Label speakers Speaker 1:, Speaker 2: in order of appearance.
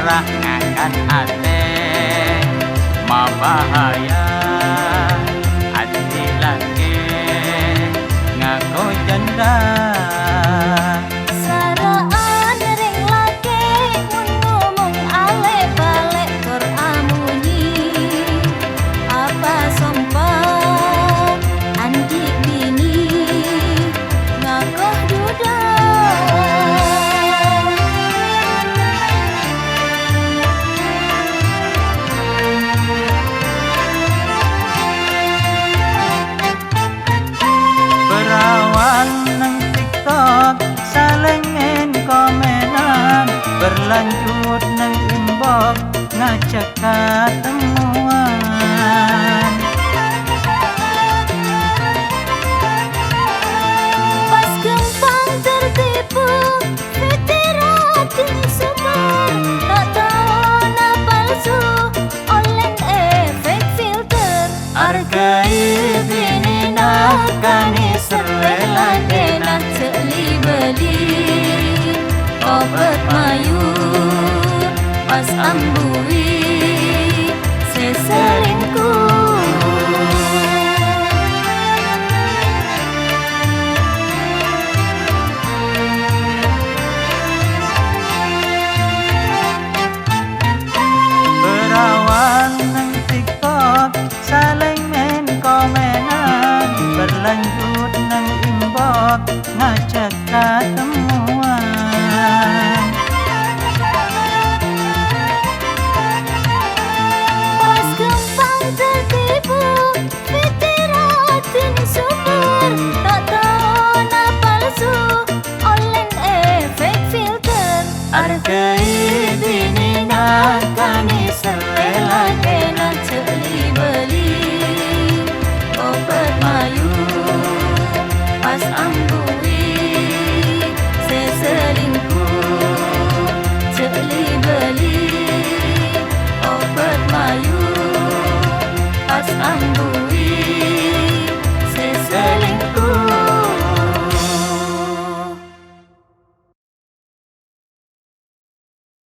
Speaker 1: murah ngangkat hati mabahaya hati lagi ngaku janda
Speaker 2: saraan ring lagi ngomong ale balik tur amunyi apa sompang andi bini ngakoh duda
Speaker 1: saling komenan berlanjut nang inbox ngajak ketemuan
Speaker 2: pas gempang tertipu fitiratin super tak tahu na palsu online efek filter
Speaker 1: hargai bini nakani serela kena
Speaker 2: beli obat mayur pas ambui seselingkuh
Speaker 1: berawan nang TikTok saling komenan berlanjut nang inbox ngajak ketemuan
Speaker 2: pas gempang tertipu fitiratin super tak tahu na palsu online efek filter
Speaker 1: hargai